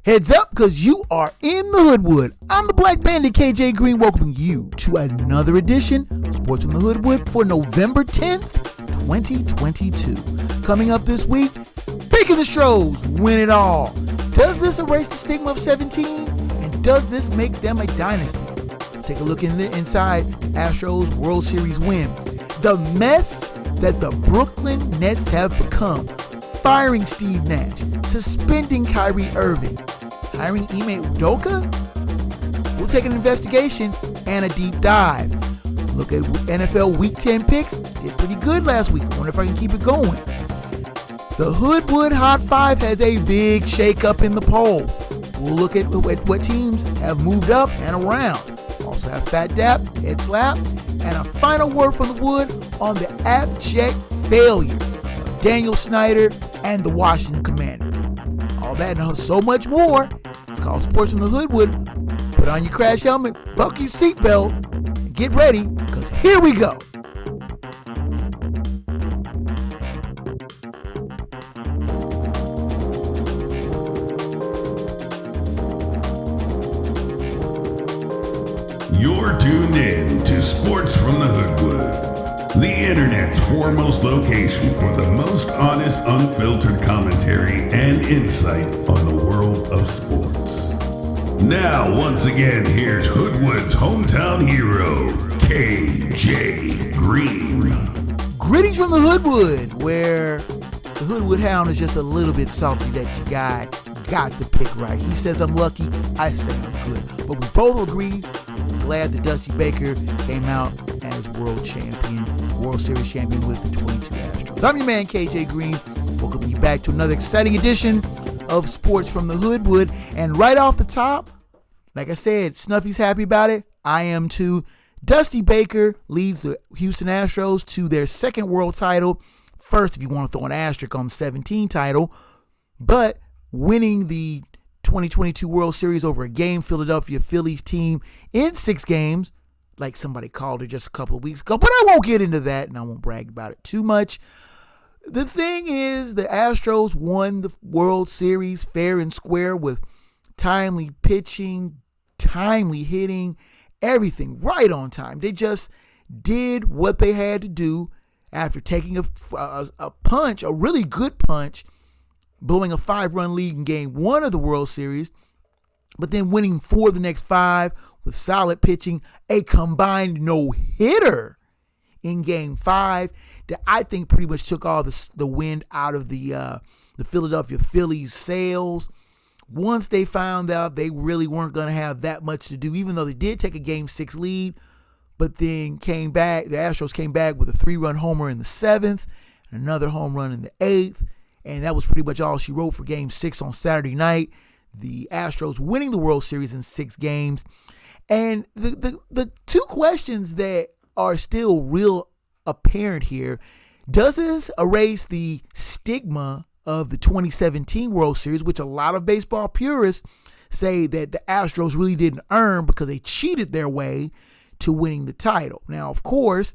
Heads up, because you are in the Hoodwood. I'm the Black Bandit, KJ Green, welcoming you to another edition of Sports from the Hoodwood for November 10th, 2022. Coming up this week, picking the Stros, win it all. Does this erase the stigma of 17? And does this make them a dynasty? Take a look inside Astros World Series win. The mess that the Brooklyn Nets have become. Firing Steve Nash, suspending Kyrie Irving, hiring Ime Udoka? We'll take an investigation and a deep dive. Look at NFL Week 10 picks. Did pretty good last week. I wonder if I can keep it going. The Hoodwood Hot 5 has a big shakeup in the polls. We'll look at what teams have moved up and around. Also have Phat Head Slap, and a final word from the Wood on the abject failure of Daniel Snyder and the Washington Commanders. All that and so much more. It's called Sports from the Hoodwood. Put on your crash helmet, buckle your seatbelt, and get ready, because here we go. You're tuned in to Sports from the Hoodwood, the internet's foremost location for the most honest, unfiltered commentary and insight on the world of sports. Now, once again, here's Hoodwood's hometown hero, KJ Green. Greetings from the Hoodwood, where the Hoodwood Hound is just a little bit salty that your guy got the pick right. He says I'm lucky, I say I'm good. But we both agree, glad that Dusty Baker came out as world series champion with the 22 Astros. I'm your man, KJ Green. Welcome you back to another exciting edition of Sports from the Hoodwood. And right off the top, like I said, Snuffy's happy about it. I am too. Dusty Baker leads the Houston Astros to their second world title. First, if you want to throw an asterisk on the 17 title, but winning the 2022 World Series over a game Philadelphia Phillies team in 6 games, like somebody called it just a couple of weeks ago, but I won't get into that and I won't brag about it too much. The thing is, the Astros won the World Series fair and square with timely pitching, timely hitting, everything right on time. They just did what they had to do after taking a punch, a really good punch, blowing a 5-run lead in game 1 of the World Series, but then winning 4 of the next 5 with solid pitching, a combined no-hitter in game 5 that I think pretty much took all the wind out of the Philadelphia Phillies' sails. Once they found out they really weren't going to have that much to do, even though they did take a game 6 lead, but then came back. The Astros came back with a 3-run homer in the 7th, and another home run in the 8th. And that was pretty much all she wrote for game 6 on Saturday night. The Astros winning the World Series in 6 games. And the two questions that are still real apparent here: does this erase the stigma of the 2017 World Series, which a lot of baseball purists say that the Astros really didn't earn because they cheated their way to winning the title? Now, of course,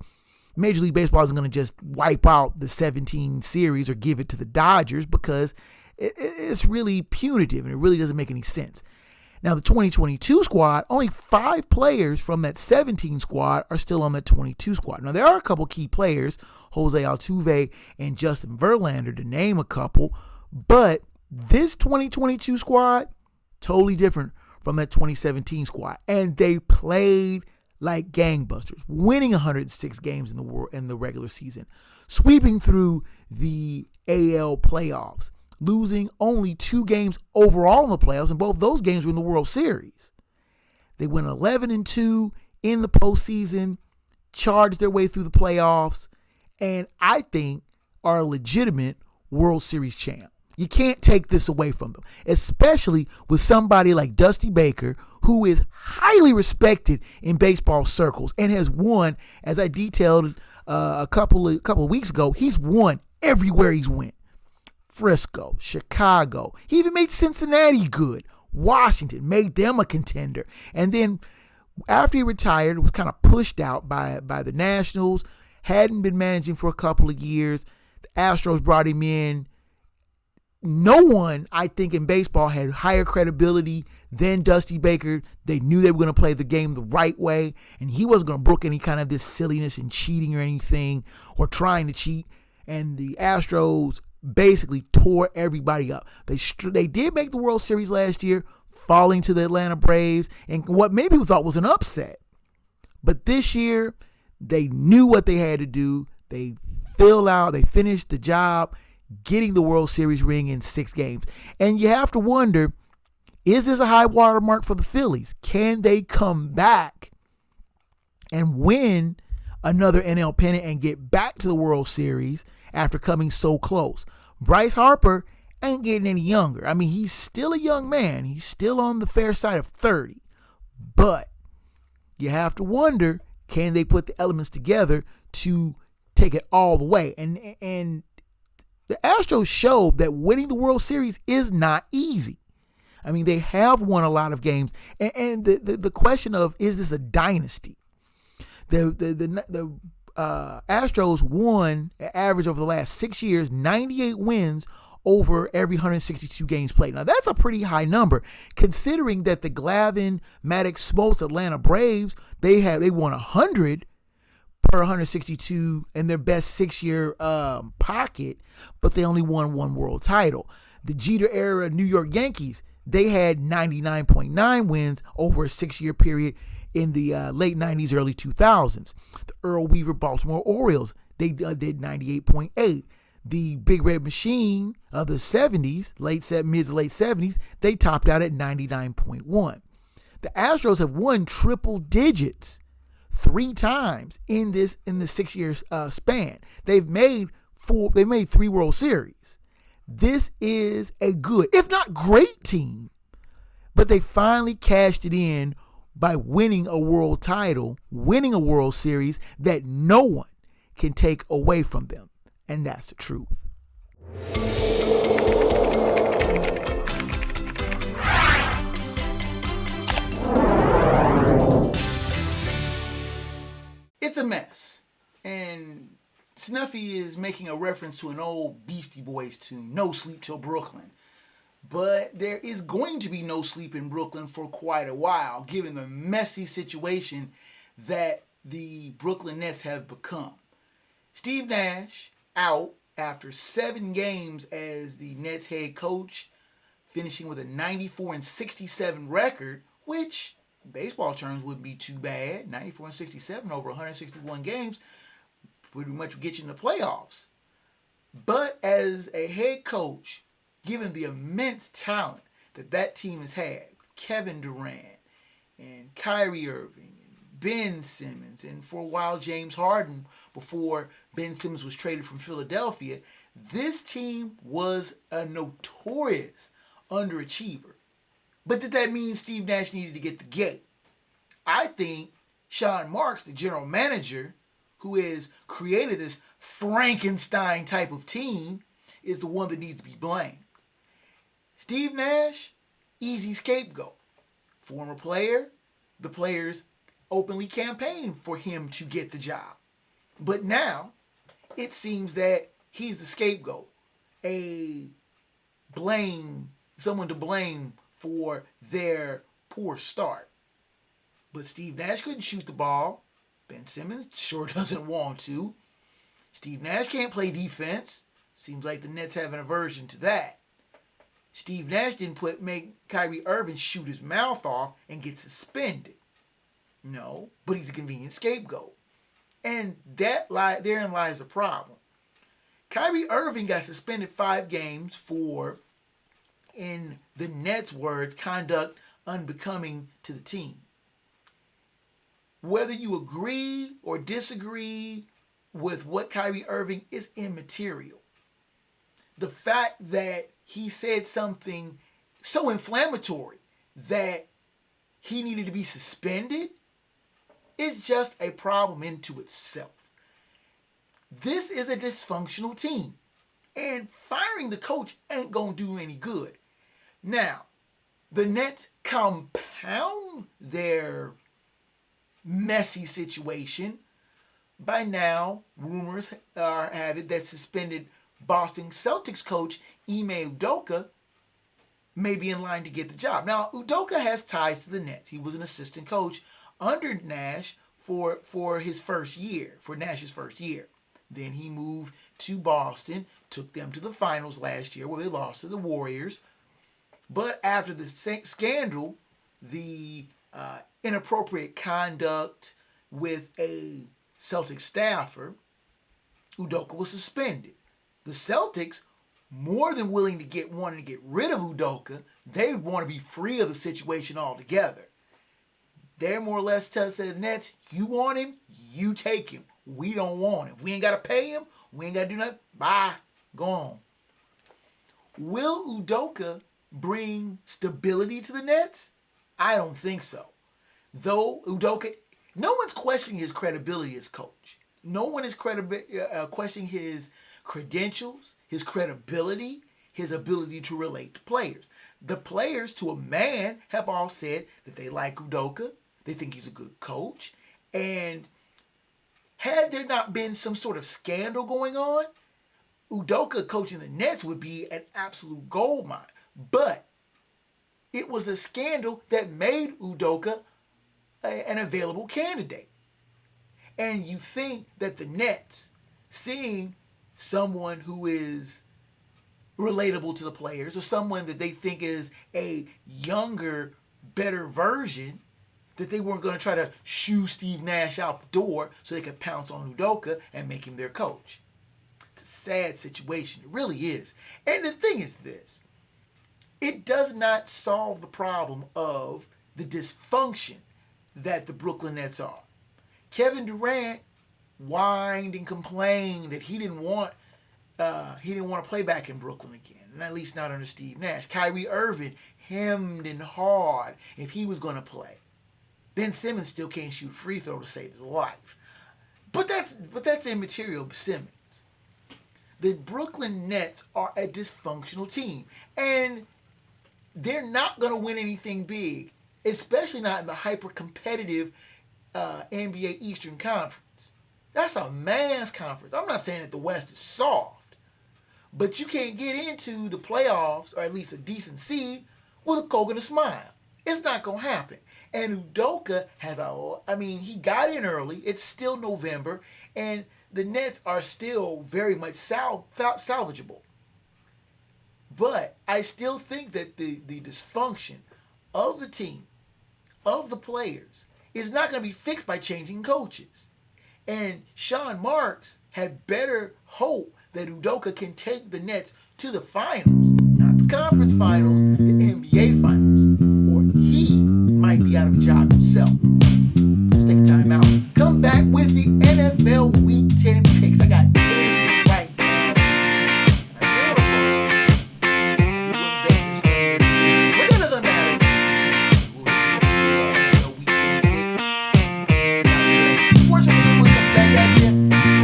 Major League Baseball isn't going to just wipe out the 17 series or give it to the Dodgers because it's really punitive and it really doesn't make any sense. Now, the 2022 squad, only 5 players from that 17 squad are still on that 22 squad. Now, there are a couple key players, Jose Altuve and Justin Verlander, to name a couple, but this 2022 squad, totally different from that 2017 squad. And they played like gangbusters, winning 106 games in the regular season, sweeping through the AL playoffs, losing only 2 games overall in the playoffs, and both those games were in the World Series. They went 11-2 in the postseason, charged their way through the playoffs, and I think are a legitimate World Series champ. You can't take this away from them, especially with somebody like Dusty Baker, who is highly respected in baseball circles and has won, as I detailed a couple of weeks ago. He's won everywhere he's went. Frisco, Chicago. He even made Cincinnati good. Washington made them a contender. And then after he retired, was kind of pushed out by the Nationals, hadn't been managing for a couple of years. The Astros brought him in no one, I think, in baseball had higher credibility than Dusty Baker. They knew they were going to play the game the right way, and he wasn't going to brook any kind of this silliness and cheating or anything, or trying to cheat. And the Astros basically tore everybody up. They did make the World Series last year, falling to the Atlanta Braves, and what many people thought was an upset. But this year, they knew what they had to do. They finished the job, getting the World Series ring in 6 games. And you have to wonder, is this a high water mark for the Phillies? Can they come back and win another NL pennant and get back to the World Series after coming so close? Bryce Harper ain't getting any younger. I mean, he's still a young man. He's still on the fair side of 30. But you have to wonder, can they put the elements together to take it all the way? And the Astros showed that winning the World Series is not easy. I mean, they have won a lot of games. And the question of, is this a dynasty? The Astros won, an average over the last 6 years, 98 wins over every 162 games played. Now, that's a pretty high number, considering that the Glavine, Maddox, Smoltz, Atlanta Braves, they won 100 per 162 in their best 6-year pocket, but they only won 1 world title. The Jeter era New York Yankees, they had 99.9 wins over a 6-year period in the late 90s, early 2000s. The Earl Weaver Baltimore Orioles, they did 98.8. The Big Red Machine of the 70s, mid to late 70s, they topped out at 99.1. The Astros have won triple digits 3 times in the 6-year span. They've made 3 World Series. This is a good, if not great team, but they finally cashed it in by winning a world title, winning a World Series that no one can take away from them. And that's the truth. It's a mess. And Snuffy is making a reference to an old Beastie Boys tune, No Sleep Till Brooklyn. But there is going to be no sleep in Brooklyn for quite a while, given the messy situation that the Brooklyn Nets have become. Steve Nash out after 7 games as the Nets head coach, finishing with a 94-67 record, which in baseball terms wouldn't be too bad. 94-67 over 161 games pretty much would get you in the playoffs. But as a head coach, given the immense talent that team has had, Kevin Durant and Kyrie Irving and Ben Simmons, and for a while James Harden before Ben Simmons was traded from Philadelphia, this team was a notorious underachiever. But did that mean Steve Nash needed to get the gate? I think Sean Marks, the general manager, who has created this Frankenstein type of team, is the one that needs to be blamed. Steve Nash, easy scapegoat. Former player, the players openly campaigned for him to get the job. But now, it seems that he's the scapegoat. Someone to blame for their poor start. But Steve Nash couldn't shoot the ball. Ben Simmons sure doesn't want to. Steve Nash can't play defense. Seems like the Nets have an aversion to that. Steve Nash didn't make Kyrie Irving shoot his mouth off and get suspended. No, but he's a convenient scapegoat. And therein lies the problem. Kyrie Irving got suspended 5 games for, in the Nets' words, conduct unbecoming to the team. Whether you agree or disagree with what Kyrie Irving is immaterial. The fact that he said something so inflammatory that he needed to be suspended is just a problem into itself. This is a dysfunctional team, and firing the coach ain't going to do any good. Now, the Nets compound their messy situation. By now, rumors have it that suspended Boston Celtics coach Ime Udoka may be in line to get the job. Now, Udoka has ties to the Nets. He was an assistant coach under Nash for his first year, for Nash's first year. Then he moved to Boston, took them to the finals last year where they lost to the Warriors. But after the scandal, the inappropriate conduct with a Celtics staffer, Udoka was suspended. The Celtics, more than willing to get rid of Udoka, they want to be free of the situation altogether. They're more or less telling the Nets, you want him, you take him. We don't want him. We ain't got to pay him. We ain't got to do nothing. Bye. Gone. Will Udoka bring stability to the Nets? I don't think so. Though Udoka, no one's questioning his credibility as coach. No one is questioning his credentials, his credibility, his ability to relate to players. The players, to a man, have all said that they like Udoka. They think he's a good coach. And had there not been some sort of scandal going on, Udoka coaching the Nets would be an absolute goldmine. But it was a scandal that made Udoka an available candidate. And you think that the Nets, seeing someone who is relatable to the players or someone that they think is a younger, better version, that they weren't going to try to shoo Steve Nash out the door so they could pounce on Udoka and make him their coach. It's a sad situation. It really is. And the thing is this. It does not solve the problem of the dysfunction that the Brooklyn Nets are. Kevin Durant whined and complained that he didn't want to play back in Brooklyn again, and at least not under Steve Nash. Kyrie Irving hemmed and hawed if he was going to play. Ben Simmons still can't shoot a free throw to save his life. But that's immaterial to Simmons. The Brooklyn Nets are a dysfunctional team, and they're not going to win anything big, especially not in the hyper-competitive NBA Eastern Conference. That's a man's conference. I'm not saying that the West is soft, but you can't get into the playoffs, or at least a decent seed, with a coke and a smile. It's not going to happen. And Udoka he got in early. It's still November, and the Nets are still very much salvageable. But I still think that the dysfunction of the team, of the players, is not going to be fixed by changing coaches. And Sean Marks had better hope that Udoka can take the Nets to the finals, not the conference finals, the NBA finals, or he might be out of a job himself. Let's take a time out. Come back with the NFL Week 10 picks. I got 10 right now. But that doesn't matter. Week 10 picks. Fortunately, we'll come back at you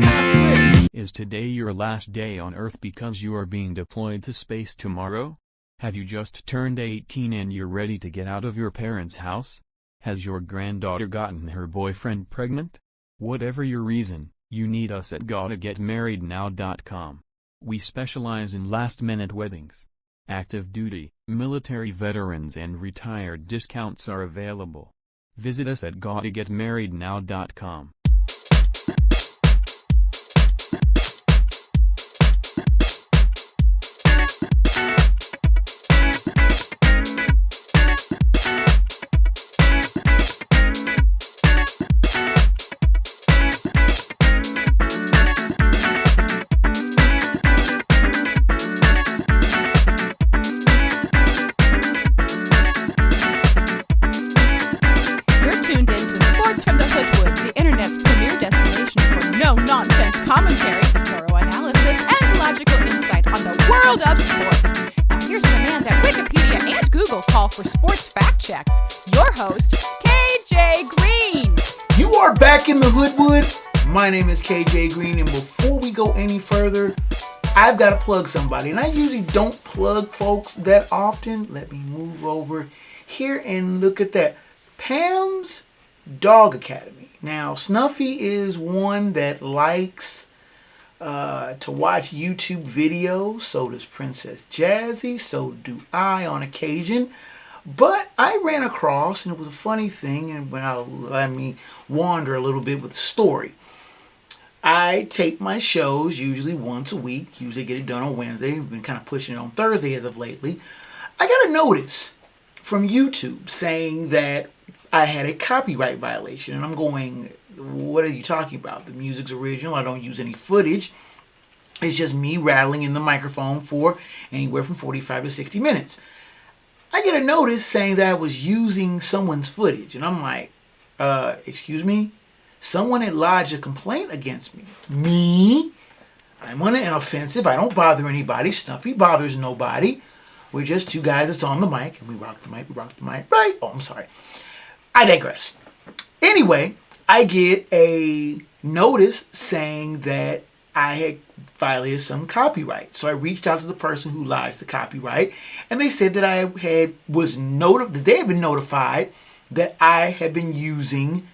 after this. Is today your last day on Earth because you are being deployed to space tomorrow? Have you just turned 18 and you're ready to get out of your parents' house? Has your granddaughter gotten her boyfriend pregnant? Whatever your reason, you need us at GottaGetMarriedNow.com. We specialize in last-minute weddings. Active duty, military veterans and retired discounts are available. Visit us at GottaGetMarriedNow.com. Commentary, thorough analysis, and logical insight on the world of sports. Now here's the man that Wikipedia and Google call for sports fact checks, your host, KJ Green. You are back in the Hoodwood. My name is KJ Green, and before we go any further, I've got to plug somebody. And I usually don't plug folks that often. Let me move over here and look at that. Pam's Dog Academy. Now, Snuffy is one that likes to watch YouTube videos. So does Princess Jazzy. So do I on occasion. But I ran across, and it was a funny thing, and let me wander a little bit with the story. I tape my shows usually once a week. Usually get it done on Wednesday. We've been kind of pushing it on Thursday as of lately. I got a notice from YouTube saying that I had a copyright violation. And I'm going, what are you talking about? The music's original. I don't use any footage. It's just me rattling in the microphone for anywhere from 45 to 60 minutes. I get a notice saying that I was using someone's footage. And I'm like, excuse me? Someone had lodged a complaint against me. Me? I'm inoffensive. I don't bother anybody. Snuffy bothers nobody. We're just two guys that's on the mic. And we rock the mic. Right? Oh, I'm sorry. I digress. Anyway, I get a notice saying that I had violated some copyright. So I reached out to the person who lodged the copyright, and they said that they had been notified that I had been using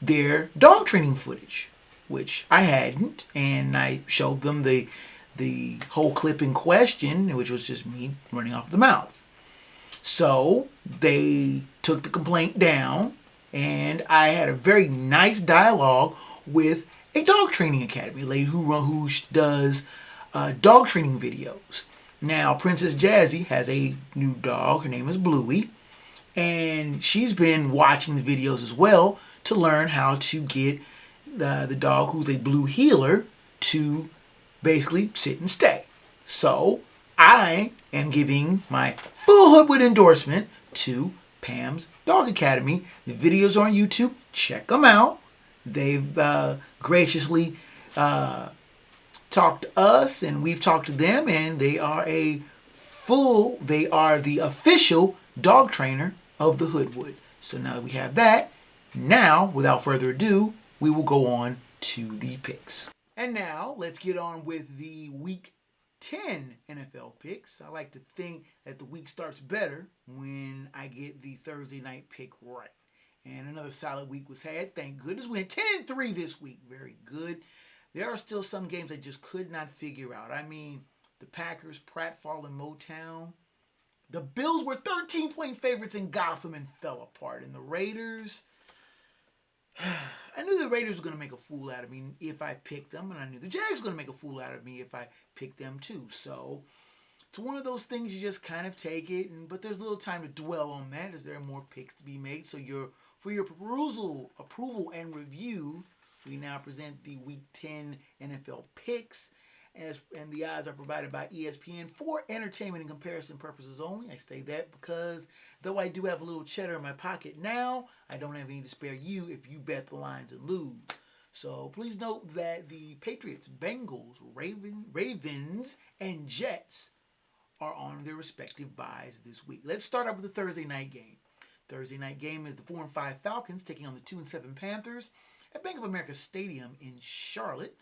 their dog training footage, which I hadn't, and I showed them the whole clip in question, which was just me running off the mouth. So they took the complaint down, and I had a very nice dialogue with a dog training academy, a lady who does dog training videos. Now, Princess Jazzy has a new dog. Her name is Bluey. And she's been watching the videos as well to learn how to get the dog, who's a blue heeler, to basically sit and stay. So I am giving my full Hoodwood endorsement to Pam's Dog Academy. The videos are on YouTube. Check them out. They've graciously talked to us, and we've talked to them, and they are the official dog trainer of the Hoodwood. So now that we have that, now, without further ado, we will go on to the picks. And now, let's get on with the Week 10 NFL picks. I like to think that the week starts better when I get the Thursday night pick right. And another solid week was had. Thank goodness. We had 10-3 this week. Very good. There are still some games I just could not figure out. I mean, the Packers, pratfall in Motown. The Bills were 13-point favorites in Gotham and fell apart. And the Raiders, I knew the Raiders were going to make a fool out of me if I picked them. And I knew the Jags were going to make a fool out of me if I picked them too. So it's one of those things you just kind of take it. But there's little time to dwell on that as there are more picks to be made. So for your perusal, approval, and review, we now present the Week 10 NFL picks. And the odds are provided by ESPN for entertainment and comparison purposes only. I say that because though I do have a little cheddar in my pocket now, I don't have any to spare you if you bet the lines and lose. So please note that the Patriots, Bengals, Ravens, and Jets are on their respective byes this week. Let's start out with the Thursday night game. Thursday night game is the 4-5 Falcons taking on the 2-7 Panthers at Bank of America Stadium in Charlotte.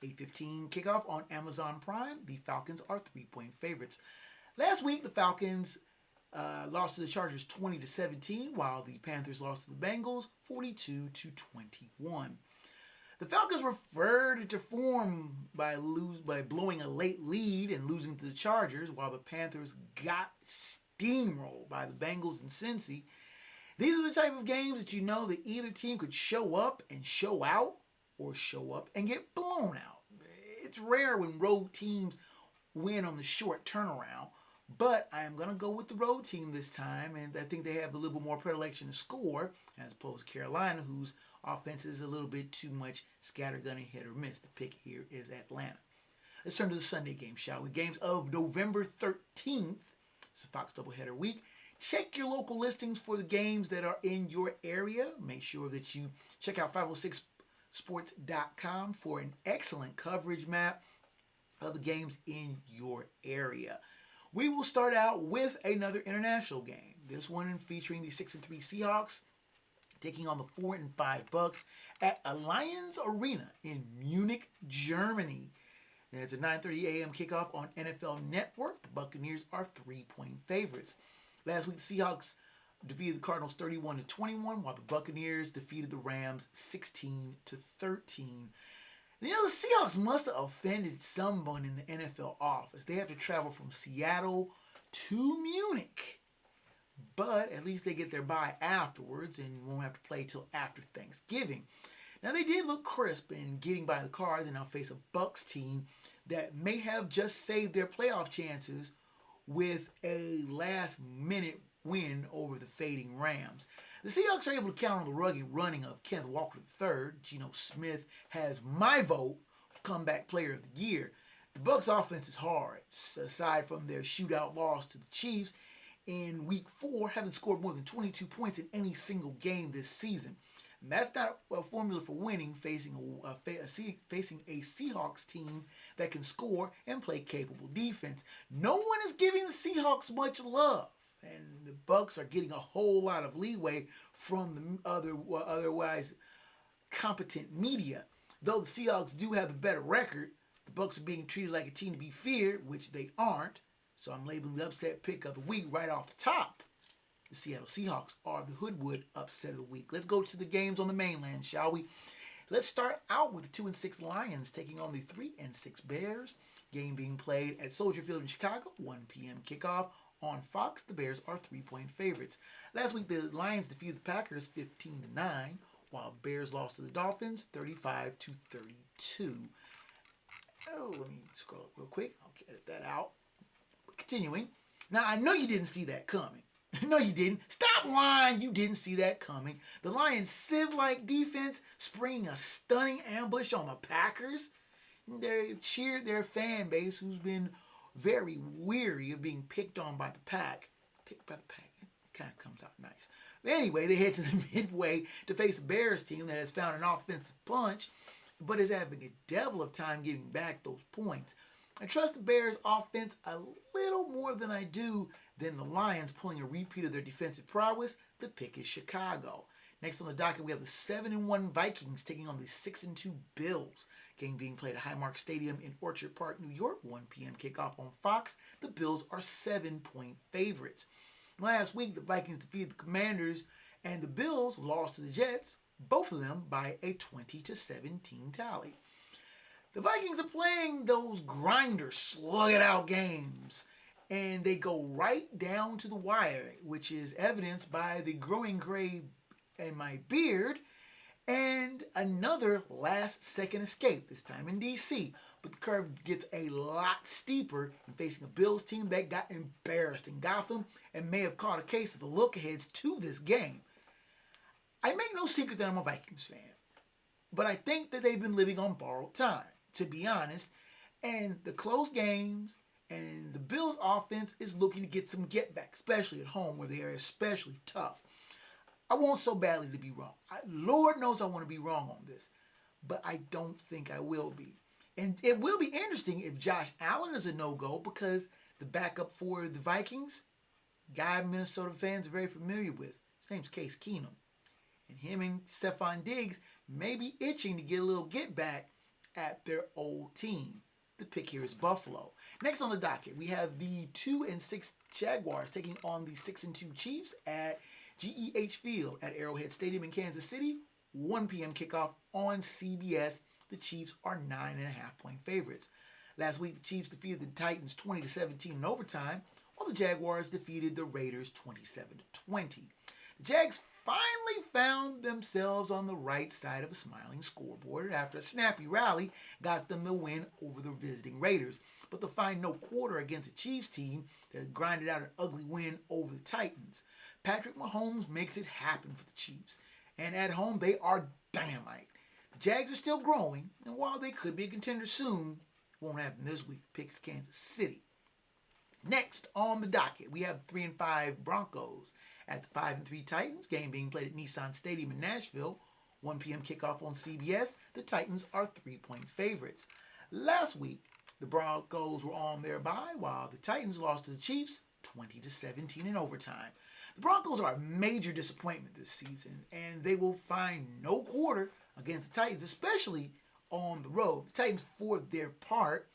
8:15 kickoff on Amazon Prime. The Falcons are 3-point favorites. Last week, the Falcons lost to the Chargers 20-17, while the Panthers lost to the Bengals 42-21. The Falcons reverted to form by blowing a late lead and losing to the Chargers, while the Panthers got steamrolled by the Bengals and Cincy. These are the type of games that you know that either team could show up and show out, or show up and get blown out. It's rare when road teams win on the short turnaround, but I am going to go with the road team this time, and I think they have a little bit more predilection to score, as opposed to Carolina, whose offense is a little bit too much scattergun, hit or miss. The pick here is Atlanta. Let's turn to the Sunday game, shall we? Games of November 13th. It's a Fox doubleheader week. Check your local listings for the games that are in your area. Make sure that you check out 506sports.com for an excellent coverage map of the games in your area. We will start out with another international game. This one featuring the 6-3 Seahawks taking on the 4-5 Bucks at Allianz Arena in Munich, Germany. It's a 9:30 a.m. kickoff on NFL Network. The Buccaneers are 3-point favorites. Last week, the Seahawks defeated the Cardinals 31-21, while the Buccaneers defeated the Rams 16-13. The Seahawks must have offended someone in the NFL office. They have to travel from Seattle to Munich. But at least they get their bye afterwards and won't have to play till after Thanksgiving. Now, they did look crisp in getting by the Cards and now face a Bucks team that may have just saved their playoff chances with a last-minute win over the fading Rams. The Seahawks are able to count on the rugged running of Kenneth Walker III. Geno Smith has my vote for comeback player of the year. The Bucks offense is hard. Aside from their shootout loss to the Chiefs in Week 4, haven't scored more than 22 points in any single game this season. And that's not a formula for winning, facing a Seahawks team that can score and play capable defense. No one is giving the Seahawks much love. And the Bucks are getting a whole lot of leeway from the otherwise competent media. Though the Seahawks do have the better record, the Bucks are being treated like a team to be feared, which they aren't. So I'm labeling the upset pick of the week right off the top. The Seattle Seahawks are the Hoodwood upset of the week. Let's go to the games on the mainland, shall we? Let's start out with the 2-6 Lions taking on the 3-6 Bears. Game being played at Soldier Field in Chicago, 1 p.m. kickoff. On Fox, the Bears are 3-point favorites. Last week, the Lions defeated the Packers 15-9, while Bears lost to the Dolphins 35-32. Oh, let me scroll up real quick. I'll edit that out. Continuing. Now, I know you didn't see that coming. No, you didn't. Stop lying. You didn't see that coming. The Lions' sieve-like defense springing a stunning ambush on the Packers. They cheered their fan base, who's been very weary of being picked on by the pack. Picked by the pack. It kind of comes out nice. But anyway, they head to the Midway to face a Bears team that has found an offensive punch, but is having a devil of time getting back those points. I trust the Bears' offense a little more than I do than the Lions pulling a repeat of their defensive prowess. The pick is Chicago. Next on the docket, we have the 7-1 Vikings taking on the 6-2 Bills. Game being played at Highmark Stadium in Orchard Park, New York. 1 p.m. kickoff on Fox. The Bills are 7-point favorites. Last week, the Vikings defeated the Commanders, and the Bills lost to the Jets, both of them by a 20-17 tally. The Vikings are playing those grinder, slug-it-out games, and they go right down to the wire, which is evidenced by the growing gray in my beard and another last-second escape, this time in D.C. But the curve gets a lot steeper in facing a Bills team that got embarrassed in Gotham and may have caught a case of the look-aheads to this game. I make no secret that I'm a Vikings fan, but I think that they've been living on borrowed time, to be honest, and the close games and the Bills offense is looking to get some get back, especially at home where they are especially tough. I want so badly to be wrong. Lord knows I want to be wrong on this, but I don't think I will be. And it will be interesting if Josh Allen is a no-go, because the backup for the Vikings, guy Minnesota fans are very familiar with, his name's Case Keenum. And him and Stephon Diggs may be itching to get a little get back at their old team. The pick here is Buffalo. Next on the docket, we have the 2-6 Jaguars taking on the 6-2 Chiefs at GEH Field at Arrowhead Stadium in Kansas City. 1 p.m. kickoff on CBS. The Chiefs are 9.5-point favorites. Last week, the Chiefs defeated the Titans 20-17 in overtime, while the Jaguars defeated the Raiders 27-20. The Jags finally found themselves on the right side of a smiling scoreboard after a snappy rally got them the win over the visiting Raiders. But they'll find no quarter against a Chiefs team that grinded out an ugly win over the Titans. Patrick Mahomes makes it happen for the Chiefs. And at home, they are dynamite. The Jags are still growing, and while they could be a contender soon, it won't happen this week. The pick is Kansas City. Next on the docket, we have the 3-5 Broncos at the 5-3 Titans. Game being played at Nissan Stadium in Nashville. 1 p.m. kickoff on CBS. The Titans are 3-point favorites. Last week, the Broncos were on their bye, while the Titans lost to the Chiefs 20-17 in overtime. The Broncos are a major disappointment this season, and they will find no quarter against the Titans, especially on the road. The Titans, for their part,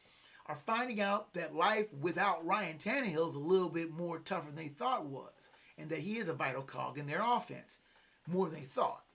are finding out that life without Ryan Tannehill is a little bit more tougher than they thought it was, and that he is a vital cog in their offense, more than they thought.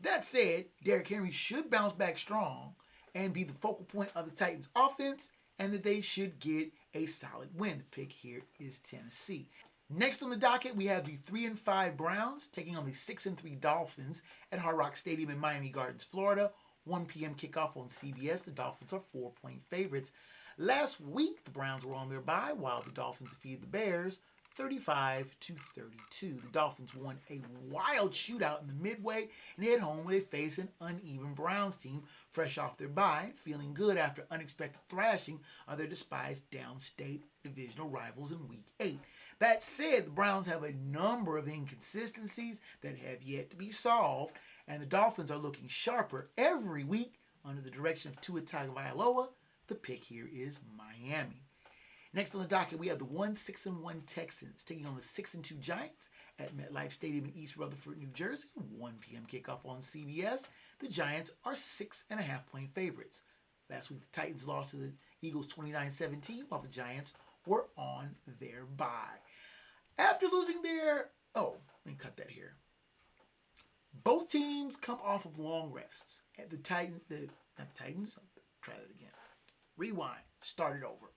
That said, Derrick Henry should bounce back strong, and be the focal point of the Titans offense, and that they should get a solid win. The pick here is Tennessee. Next on the docket, we have the 3-5 Browns taking on the 6-3 Dolphins at Hard Rock Stadium in Miami Gardens, Florida. 1 p.m. kickoff on CBS. The Dolphins are 4-point favorites. Last week, the Browns were on their bye while the Dolphins defeated the Bears 35-32. The Dolphins won a wild shootout in the midway and head home where they face an uneven Browns team fresh off their bye, feeling good after unexpected thrashing of their despised downstate divisional rivals in Week 8. That said, the Browns have a number of inconsistencies that have yet to be solved, and the Dolphins are looking sharper every week under the direction of Tua Tagovailoa. The pick here is Miami. Next on the docket, we have the 6-1 Texans taking on the 6-2 Giants at MetLife Stadium in East Rutherford, New Jersey. 1 p.m. kickoff on CBS. The Giants are 6.5-point favorites. Last week, the Titans lost to the Eagles 29-17, while the Giants were on their bye. After losing their... let me cut that here. Both teams come off of long rests. At the Titans... Not the Titans. Try that again. Rewind. Start it over.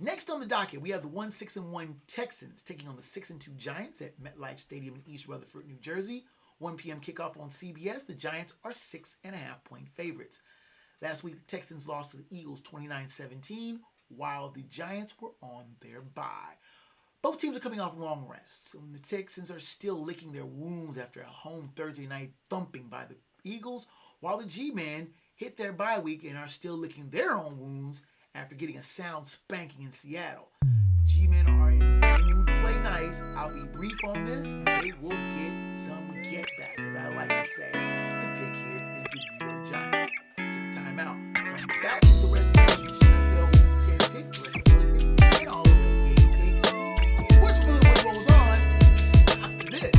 Next on the docket, we have the 6-1 Texans taking on the 6-2 Giants at MetLife Stadium in East Rutherford, New Jersey. 1 p.m. kickoff on CBS. The Giants are 6.5-point favorites. Last week, the Texans lost to the Eagles 29-17, while the Giants were on their bye. Both teams are coming off long rests, and the Texans are still licking their wounds after a home Thursday night thumping by the Eagles, while the G-Men hit their bye week and are still licking their own wounds after getting a sound spanking in Seattle. G-Men are in no mood to play nice. I'll be brief on this, and they will get some get back, as I like to say. The pick here is the New York Giants. Take a timeout. Come back to the rest of the NFL Week 10 picks, the rest of the early picks, and all the late game picks. Sports Fluid rolls on after this.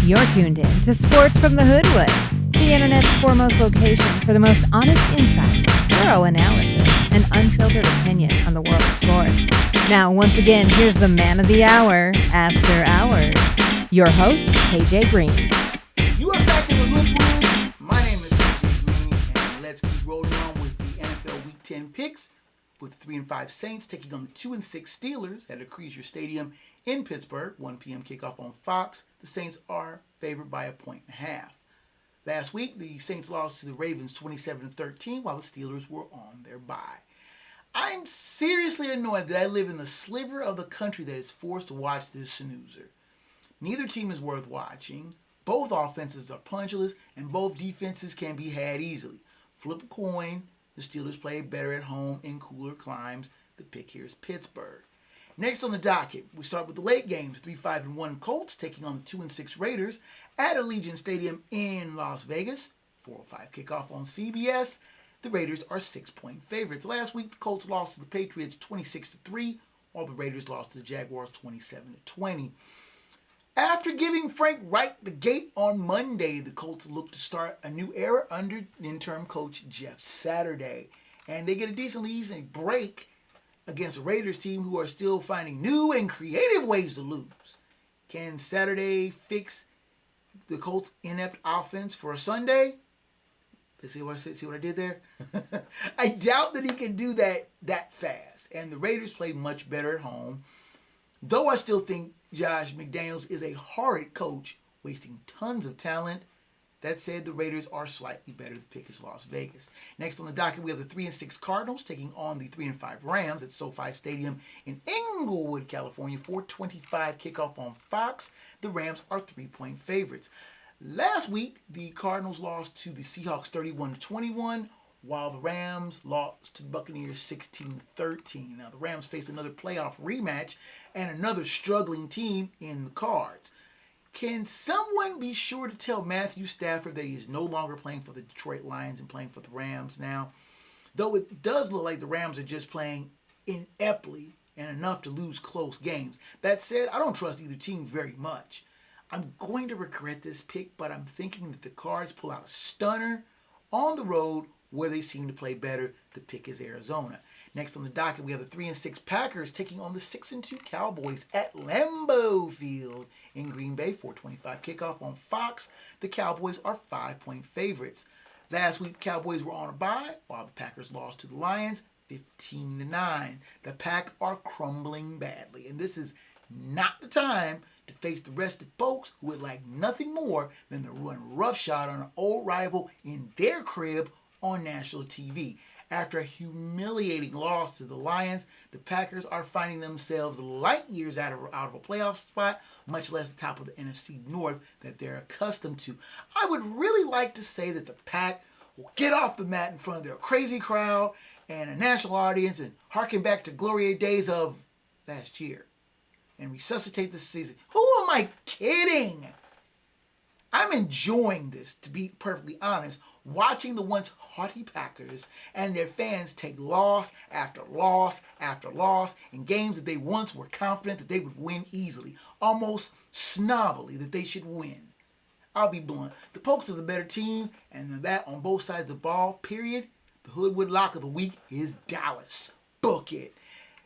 You're tuned in to Sports from the Hoodwood, the internet's foremost location for the most honest insight, thorough analysis, and unfiltered opinion on the world of sports. Now, once again, here's the man of the hour, After Hours, your host, KJ Green. You are back in the Hoodwood. My name is KJ Green, and let's keep rolling on with the NFL Week 10 picks, with the 3-5 Saints taking on the 2-6 Steelers at Acrisure Stadium in Pittsburgh. 1 p.m. kickoff on Fox. The Saints are favored by 1.5. Last week, the Saints lost to the Ravens 27-13, while the Steelers were on their bye. I'm seriously annoyed that I live in the sliver of the country that is forced to watch this snoozer. Neither team is worth watching. Both offenses are punchless, and both defenses can be had easily. Flip a coin. The Steelers play better at home in cooler climes. The pick here is Pittsburgh. Next on the docket, we start with the late games. 3-5-1 Colts taking on the 2-6 Raiders at Allegiant Stadium in Las Vegas. 4:05 kickoff on CBS. The Raiders are 6-point favorites. Last week, the Colts lost to the Patriots 26-3, while the Raiders lost to the Jaguars 27-20. After giving Frank Reich the gate on Monday, the Colts look to start a new era under interim coach Jeff Saturday. And they get a decently easy break against a Raiders team who are still finding new and creative ways to lose. Can Saturday fix the Colts' inept offense for a Sunday. Let's see what I did there? I doubt that he can do that fast. And the Raiders played much better at home. Though I still think Josh McDaniels is a horrid coach, wasting tons of talent. That said, the Raiders are slightly better. The pick is Las Vegas. Next on the docket, we have the 3-6 Cardinals taking on the 3-5 Rams at SoFi Stadium in Inglewood, California. 4:25 kickoff on Fox. The Rams are 3-point favorites. Last week, the Cardinals lost to the Seahawks 31-21, while the Rams lost to the Buccaneers 16-13. Now, the Rams face another playoff rematch and another struggling team in the cards. Can someone be sure to tell Matthew Stafford that he is no longer playing for the Detroit Lions and playing for the Rams now? Though it does look like the Rams are just playing ineptly and enough to lose close games. That said, I don't trust either team very much. I'm going to regret this pick, but I'm thinking that the Cards pull out a stunner on the road where they seem to play better. The pick is Arizona. Next on the docket, we have the 3-6 Packers taking on the 6-2 Cowboys at Lambeau Field in Green Bay. 4:25 kickoff on Fox. The Cowboys are 5-point favorites. Last week, the Cowboys were on a bye, while the Packers lost to the Lions 15-9. The Pack are crumbling badly, and this is not the time to face the rested folks who would like nothing more than to run roughshod on an old rival in their crib on national TV. After a humiliating loss to the Lions, the Packers are finding themselves light years out of a playoff spot, much less the top of the NFC North that they're accustomed to. I would really like to say that the Pack will get off the mat in front of their crazy crowd and a national audience and harken back to glory days of last year and resuscitate the season. Who am I kidding? I'm enjoying this, to be perfectly honest, watching the once haughty Packers and their fans take loss after loss after loss in games that they once were confident that they would win easily, almost snobbily that they should win. I'll be blunt. The Pokes are the better team, and that on both sides of the ball, period. The Hoodwood lock of the week is Dallas. Book it.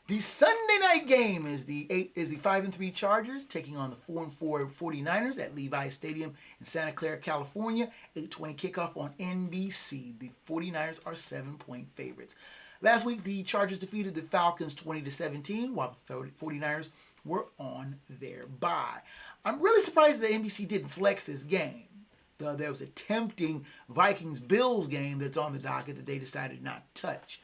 The Sunday night game is the 5-3 Chargers taking on the 4-4 49ers at Levi Stadium in Santa Clara, California. 8:20 kickoff on NBC. The 49ers are 7-point favorites. Last week, the Chargers defeated the Falcons 20-17, while the 49ers were on their bye. I'm really surprised that NBC didn't flex this game. There was a tempting Vikings-Bills game that's on the docket that they decided not to touch.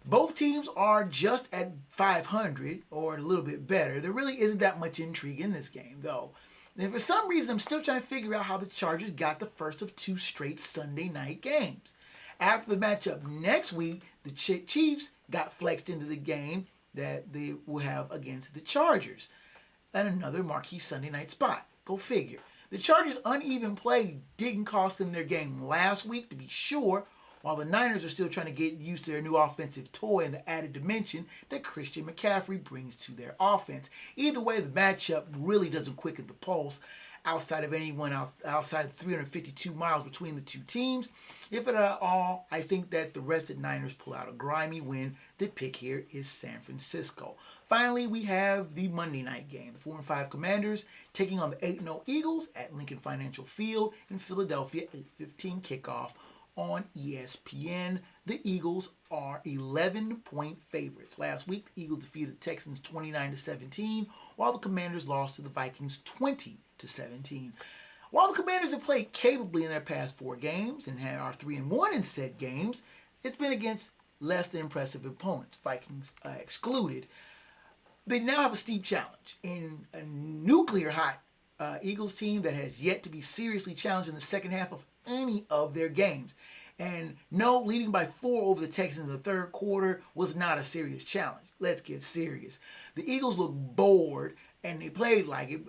Both teams are just at 500 or a little bit better. There really isn't that much intrigue in this game, though. And for some reason, I'm still trying to figure out how the Chargers got the first of 2 straight Sunday night games. After the matchup next week, the Chiefs got flexed into the game that they will have against the Chargers. And another marquee Sunday night spot. Go figure. The Chargers' uneven play didn't cost them their game last week, to be sure, while the Niners are still trying to get used to their new offensive toy and the added dimension that Christian McCaffrey brings to their offense. Either way, the matchup really doesn't quicken the pulse outside of anyone outside of 352 miles between the two teams. If at all, I think that the rested Niners pull out a grimy win. The pick here is San Francisco. Finally, we have the Monday night game. The 4-5 Commanders taking on the 8-0 Eagles at Lincoln Financial Field in Philadelphia. 8:15 kickoff on ESPN. The Eagles are 11-point favorites. Last week, the Eagles defeated the Texans 29-17, while the Commanders lost to the Vikings 20-17. While the Commanders have played capably in their past 4 games and are 3-1 in said games, it's been against less than impressive opponents, Vikings excluded. They now have a steep challenge in a nuclear hot Eagles team that has yet to be seriously challenged in the second half of any of their games. And no, leading by 4 over the Texans in the third quarter was not a serious challenge. Let's get serious. The Eagles look bored, and they played like it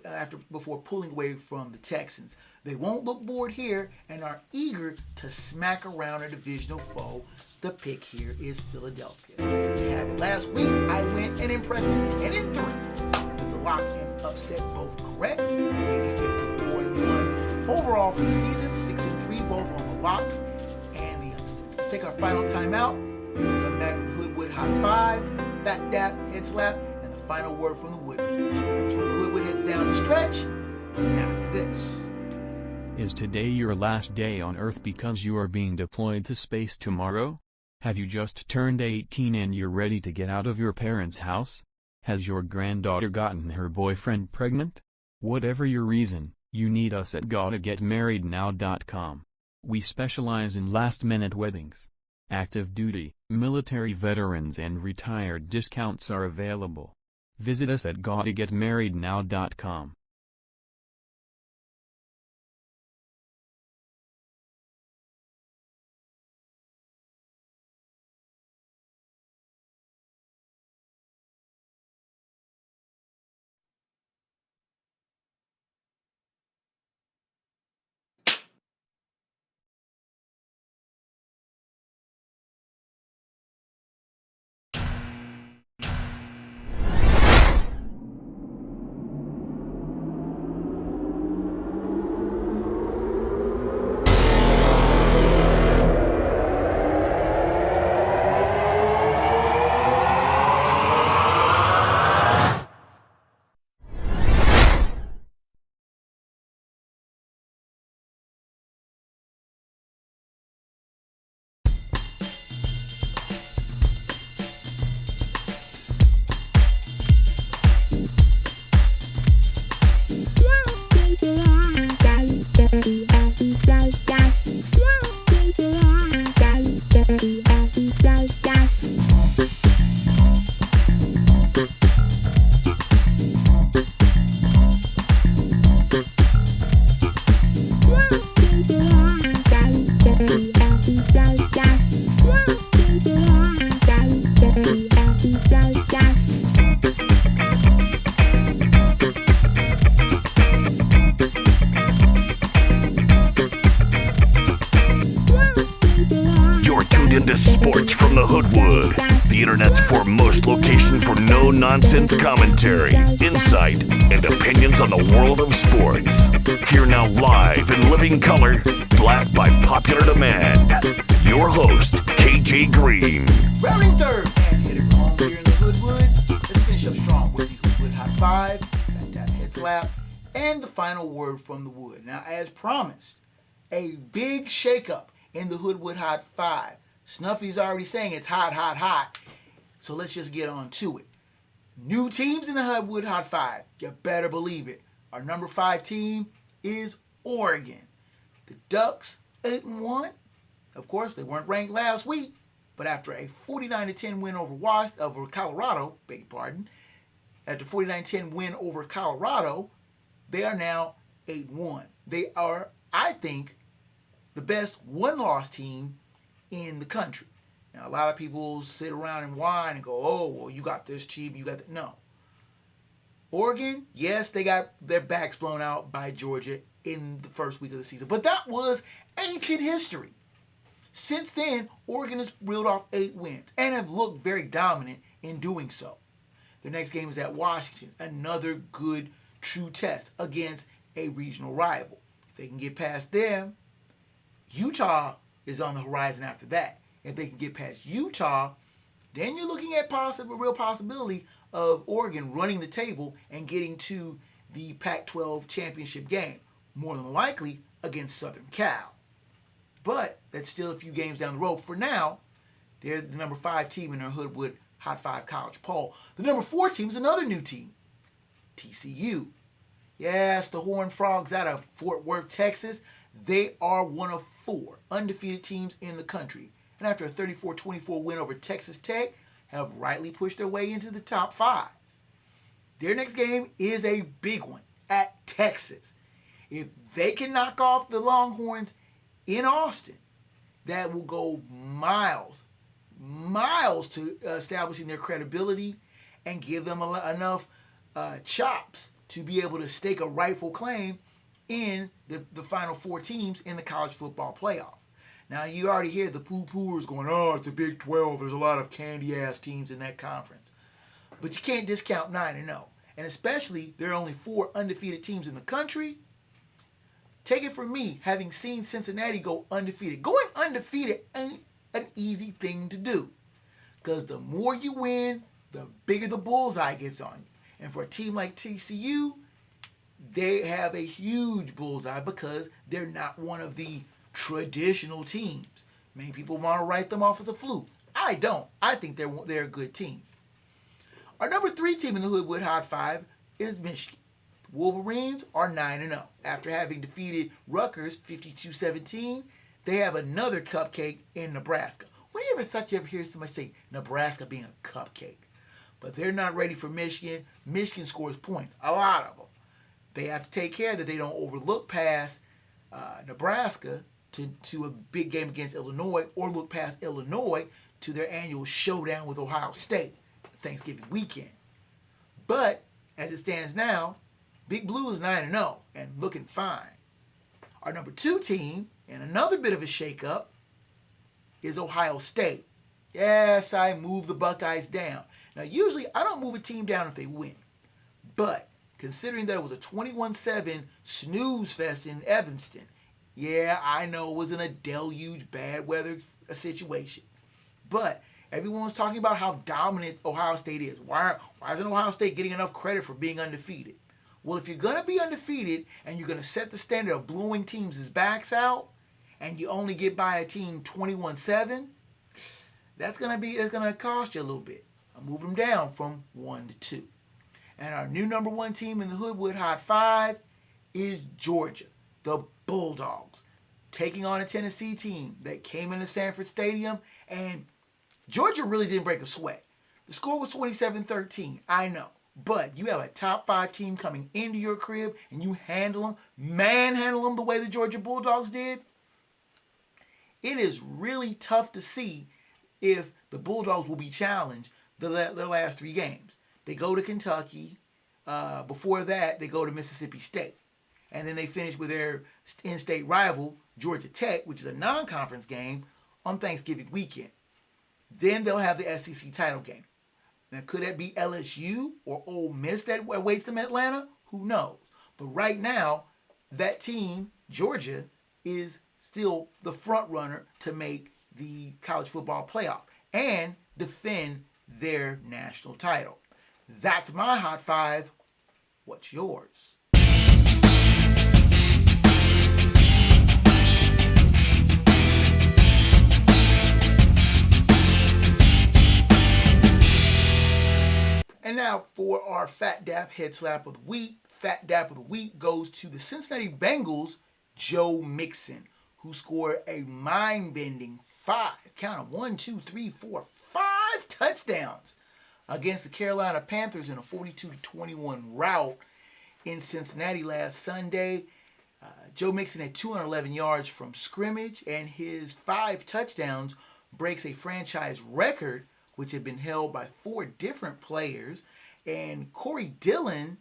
before pulling away from the Texans. They won't look bored here and are eager to smack around a divisional foe. The pick here is Philadelphia. There you have it. Last week, I went an impressive 10-3 with the lock and upset both correct. 54-1 overall for the season. 6-3 both on the locks and the upsets. Let's take our final timeout. Come back with the Hoodwood Hot 5, Phat Dap, Head Slap, and the final word from the Wood. Sports from the Hoodwood heads down the stretch after this. Is today your last day on Earth because you are being deployed to space tomorrow? Have you just turned 18 and you're ready to get out of your parents' house? Has your granddaughter gotten her boyfriend pregnant? Whatever your reason, you need us at gottagetmarriednow.com. We specialize in last-minute weddings. Active duty, military veterans and retired discounts are available. Visit us at gottagetmarriednow.com. Into sports from the Hoodwood, the internet's foremost location for no-nonsense commentary, insight, and opinions on the world of sports. Here now live in living color, black by popular demand, your host, KJ Green. Rounding third and hit it home here in the Hoodwood. Let's finish up strong with the Hoodwood Hot 5, that head slap, and the final word from the wood. Now, as promised, a big shakeup in the Hoodwood Hot 5. Snuffy's already saying it's hot, hot, hot. So let's just get on to it. New teams in the Hoodwood Hot 5. You better believe it. Our number 5 team is Oregon. The Ducks, 8-1. Of course, they weren't ranked last week, but after a 49-10 win over Colorado, beg your pardon, after 49-10 win over Colorado, they are now 8-1. They are, I think, the best one-loss team in the country. Now, a lot of people sit around and whine and go, oh, well, you got this team, you got that. No. Oregon, yes, they got their backs blown out by Georgia in the first week of the season, but that was ancient history. Since then, Oregon has reeled off 8 wins and have looked very dominant in doing so. Their next game is at Washington, another good, true test against a regional rival. If they can get past them, Utah is on the horizon after that. If they can get past Utah, then you're looking at real possibility of Oregon running the table and getting to the Pac-12 championship game, more than likely against Southern Cal. But that's still a few games down the road. For now, they're the number 5 team in their Hoodwood Hot 5 college poll. The number 4 team is another new team, TCU. Yes, the Horned Frogs out of Fort Worth, Texas. They are one of 4 undefeated teams in the country. And after a 34-24 win over Texas Tech, have rightly pushed their way into the top 5. Their next game is a big one at Texas. If they can knock off the Longhorns in Austin, that will go miles to establishing their credibility and give them enough chops to be able to stake a rightful claim in the final 4 teams in the college football playoff. Now, you already hear the poo-pooers going, oh, it's the Big 12. There's a lot of candy-ass teams in that conference. But you can't discount 9-0. And especially, there are only 4 undefeated teams in the country. Take it from me, having seen Cincinnati go undefeated. Going undefeated ain't an easy thing to do. Because the more you win, the bigger the bullseye gets on you. And for a team like TCU, they have a huge bullseye because they're not one of the traditional teams. Many people want to write them off as a fluke. I don't. I think they're a good team. Our number 3 team in the Hoodwood Hot 5 is Michigan. The Wolverines are 9-0. After having defeated Rutgers 52-17, they have another cupcake in Nebraska. When you ever hear somebody say Nebraska being a cupcake? But they're not ready for Michigan. Michigan scores points, a lot of them. They have to take care that they don't overlook past Nebraska to a big game against Illinois, or look past Illinois to their annual showdown with Ohio State Thanksgiving weekend. But as it stands now, Big Blue is 9-0 and looking fine. Our number 2 team, and another bit of a shakeup, is Ohio State. Yes, I moved the Buckeyes down. Now, usually I don't move a team down if they win. But considering that it was a 21-7 snooze fest in Evanston, yeah, I know it wasn't a deluge, bad weather situation. But everyone's talking about how dominant Ohio State is. Why isn't Ohio State getting enough credit for being undefeated? Well, if you're going to be undefeated and you're going to set the standard of blowing teams' backs out, and you only get by a team 21-7, it's going to cost you a little bit. I move them down from 1 to 2. And our new number 1 team in the Hoodwood Hot 5 is Georgia, the Bulldogs, taking on a Tennessee team that came into Sanford Stadium, and Georgia really didn't break a sweat. The score was 27-13, I know. But you have a top 5 team coming into your crib and you manhandle them the way the Georgia Bulldogs did. It is really tough to see if the Bulldogs will be challenged their last 3 games. They go to Kentucky. Before that, they go to Mississippi State. And then they finish with their in-state rival, Georgia Tech, which is a non-conference game, on Thanksgiving weekend. Then they'll have the SEC title game. Now, could that be LSU or Ole Miss that awaits them in Atlanta? Who knows? But right now, that team, Georgia, is still the front runner to make the college football playoff and defend their national title. That's my Hot 5. What's yours? And now for our Phat Dap Head Slap of the Week. Phat Dap of the Week goes to the Cincinnati Bengals' Joe Mixon, who scored a mind-bending 5 touchdowns against the Carolina Panthers in a 42-21 rout in Cincinnati last Sunday. Joe Mixon had 211 yards from scrimmage, and his 5 touchdowns breaks a franchise record which had been held by 4 different players. And Corey Dillon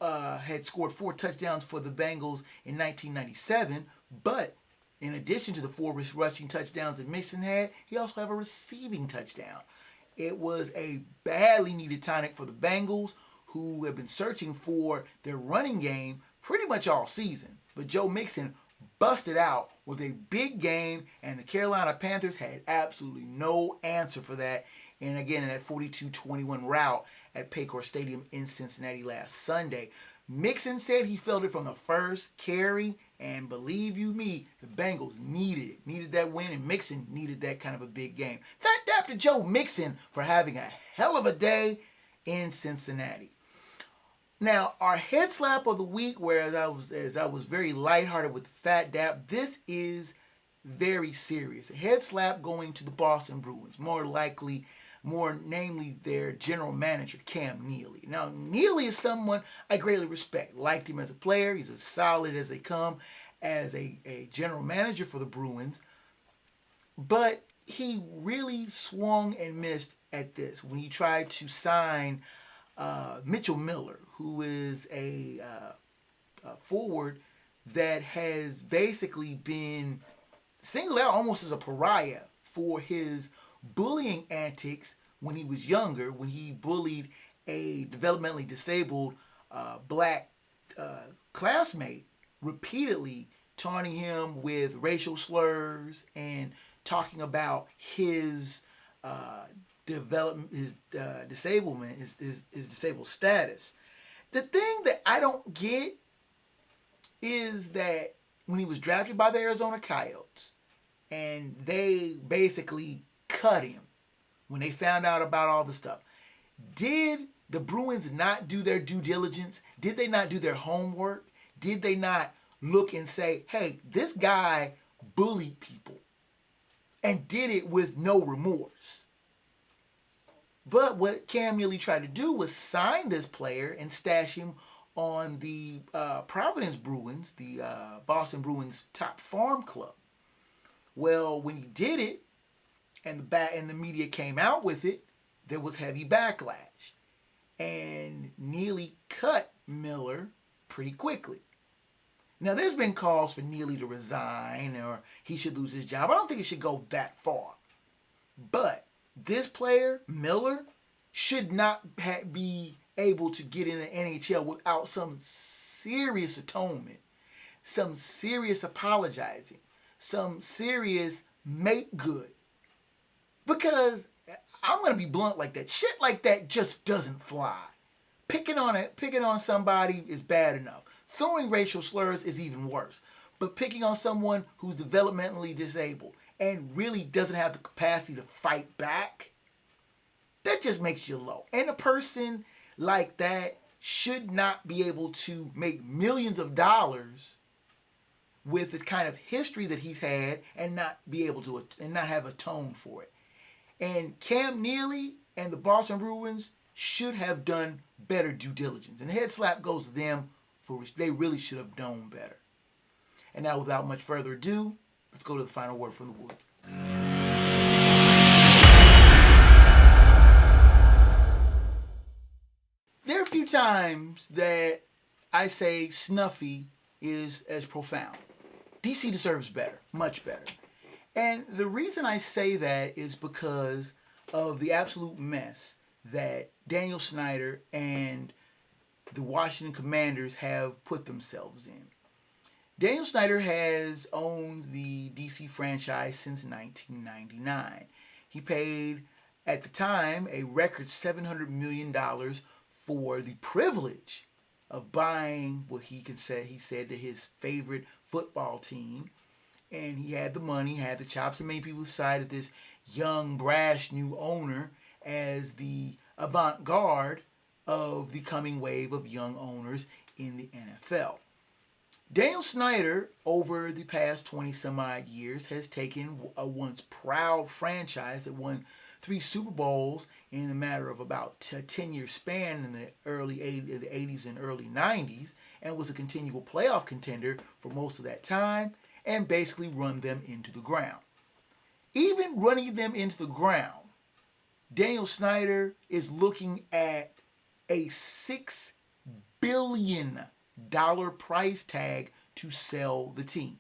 had scored 4 touchdowns for the Bengals in 1997, but in addition to the 4 rushing touchdowns that Mixon had, he also had a receiving touchdown. It was a badly needed tonic for the Bengals, who have been searching for their running game pretty much all season. But Joe Mixon busted out with a big game, and the Carolina Panthers had absolutely no answer for that. And again, in that 42-21 rout at Paycor Stadium in Cincinnati last Sunday. Mixon said he felt it from the first carry, and believe you me, the Bengals needed that win, and Mixon needed that kind of a big game. Phat Dap to Joe Mixon for having a hell of a day in Cincinnati. Now, our head slap of the week, whereas I was very lighthearted with Phat Dap, this is very serious. A head slap going to the Boston Bruins, more namely their general manager, Cam Neely. Now, Neely is someone I greatly respect. Liked him as a player. He's as solid as they come as a general manager for the Bruins. But he really swung and missed at this when he tried to sign Mitchell Miller, who is a forward that has basically been singled out almost as a pariah for his bullying antics when he was younger, when he bullied a developmentally disabled black classmate, repeatedly taunting him with racial slurs and talking about his disablement, his disabled status. The thing that I don't get is that when he was drafted by the Arizona Coyotes and they basically cut him when they found out about all the stuff, did the Bruins not do their due diligence? Did they not do their homework? Did they not look and say, hey, this guy bullied people and did it with no remorse? But what Cam Neely tried to do was sign this player and stash him on the Providence Bruins, the Boston Bruins top farm club. Well, when he did it, and the media came out with it, there was heavy backlash. And Neely cut Miller pretty quickly. Now, there's been calls for Neely to resign or he should lose his job. I don't think it should go that far. But this player, Miller, should not be able to get in the NHL without some serious atonement, some serious apologizing, some serious make good. Because I'm going to be blunt like that. Shit like that just doesn't fly. Picking on somebody is bad enough. Throwing racial slurs is even worse. But picking on someone who's developmentally disabled and really doesn't have the capacity to fight back, that just makes you low. And a person like that should not be able to make millions of dollars with the kind of history that he's had and not be able to and not have atoned for it. And Cam Neely and the Boston Bruins should have done better due diligence. And the head slap goes to them for which they really should have known better. And now, without much further ado, let's go to the final word from the Wood. There are a few times that I say Snuffy is as profound. DC deserves better, much better. And the reason I say that is because of the absolute mess that Daniel Snyder and the Washington Commanders have put themselves in. Daniel Snyder has owned the DC franchise since 1999. He paid, at the time, a record $700 million for the privilege of buying what he said to his favorite football team. And he had the money, had the chops, and many people decided this young, brash new owner as the avant-garde of the coming wave of young owners in the NFL. Daniel Snyder, over the past 20-some-odd years, has taken a once proud franchise that won 3 Super Bowls in a matter of about a 10-year span in the early 80s and early 90s, and was a continual playoff contender for most of that time, and basically run them into the ground. Even running them into the ground, Daniel Snyder is looking at a $6 billion price tag to sell the team.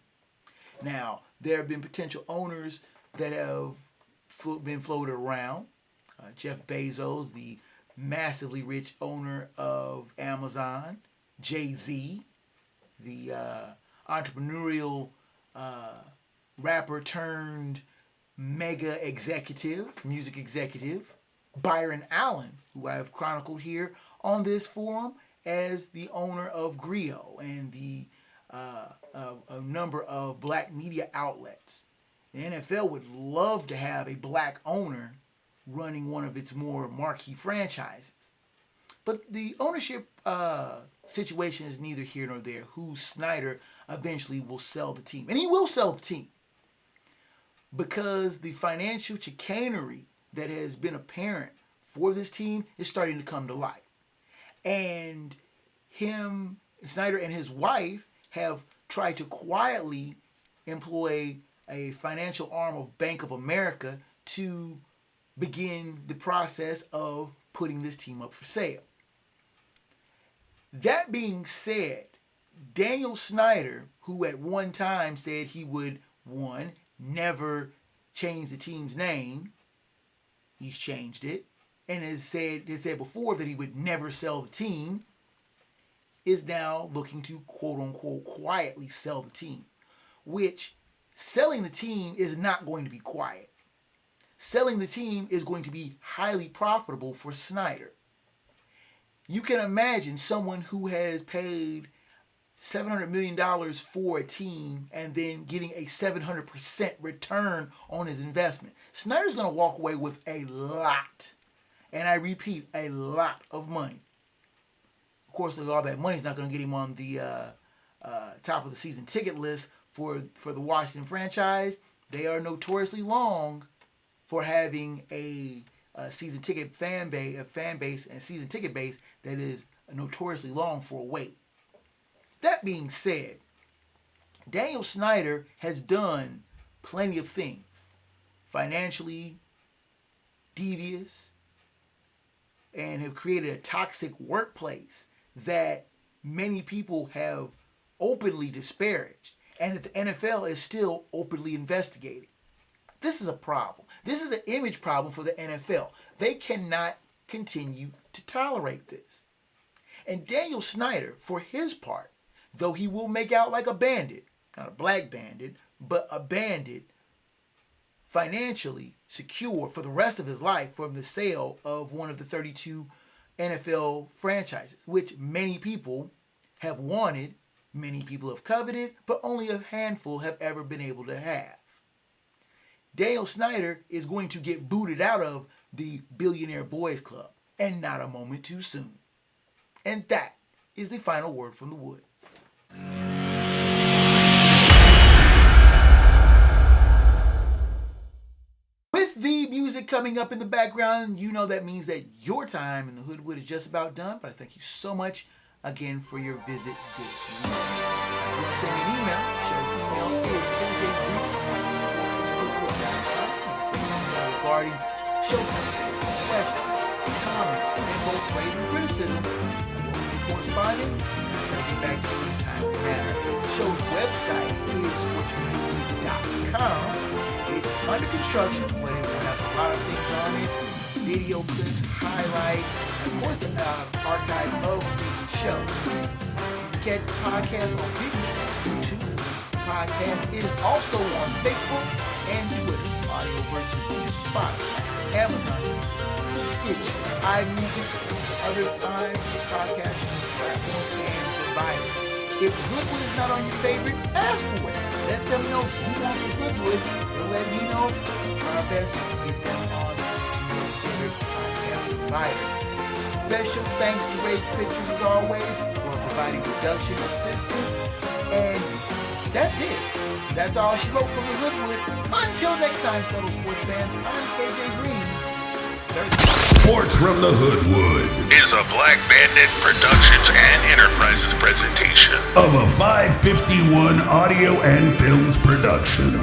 Now, there have been potential owners that have been floated around. Jeff Bezos, the massively rich owner of Amazon. Jay-Z, the entrepreneurial rapper turned mega executive, music executive. Byron Allen, who I have chronicled here on this forum as the owner of Griot and the a number of black media outlets. The NFL would love to have a black owner running one of its more marquee franchises. But the ownership situation is neither here nor there. Who Snyder eventually will sell the team. And he will sell the team. Because the financial chicanery that has been apparent for this team is starting to come to light. And Snyder and his wife have tried to quietly employ a financial arm of Bank of America to begin the process of putting this team up for sale. That being said, Daniel Snyder, who at one time said he would, never change the team's name, he's changed it, and has said before that he would never sell the team, is now looking to quote-unquote quietly sell the team, which selling the team is not going to be quiet. Selling the team is going to be highly profitable for Snyder. You can imagine someone who has paid $700 million for a team and then getting a 700% return on his investment. Snyder's going to walk away with a lot, and I repeat, a lot of money. Of course, all that money's not going to get him on the top of the season ticket list for the Washington franchise. They are notoriously long for having a season ticket fan base and season ticket base that is notoriously long for a wait. That being said, Daniel Snyder has done plenty of things, financially devious, and have created a toxic workplace that many people have openly disparaged, and that the NFL is still openly investigating. This is a problem. This is an image problem for the NFL. They cannot continue to tolerate this. And Daniel Snyder, for his part, though he will make out like a bandit, not a black bandit, but a bandit, financially secure for the rest of his life from the sale of one of the 32 NFL franchises, which many people have wanted, many people have coveted, but only a handful have ever been able to have. Daniel Snyder is going to get booted out of the Billionaire Boys Club, and not a moment too soon. And that is the final word from the Wood. With the music coming up in the background, you know that means that your time in the Hoodwood is just about done, but I thank you so much again for your visit this week. If you want to send me an email, the show's email is kjgroup@sportsfromthehoodwood.com. You can send me an email regarding showtime, questions, comments, and both praise and criticism. I will be correspondence. I'll try to get back to you in a timely manner. The show's website is sportsfromthehoodwood.com. It's under construction, but it will have a lot of things on it. Video clips, highlights, and of course an archive of the show. You can catch the podcast on video on YouTube. The podcast is also on Facebook and Twitter. Audio versions on Spotify, Amazon Music, Stitcher, iMusic, other fine podcast platforms and providers. If the Hoodwood is not on your favorite, ask for it. Let them know you want the Hoodwood. They'll let me know. Try our best to get them on to your favorite podcast provider. Special thanks to Rage Pictures as always for providing production assistance. And that's it. That's all she wrote from the Hoodwood. Until next time, fellow sports fans, I'm KJ Green. Sports from the Hoodwood Is a Black Bandit Productions and Enterprises presentation. of a 551 Audio and Films production.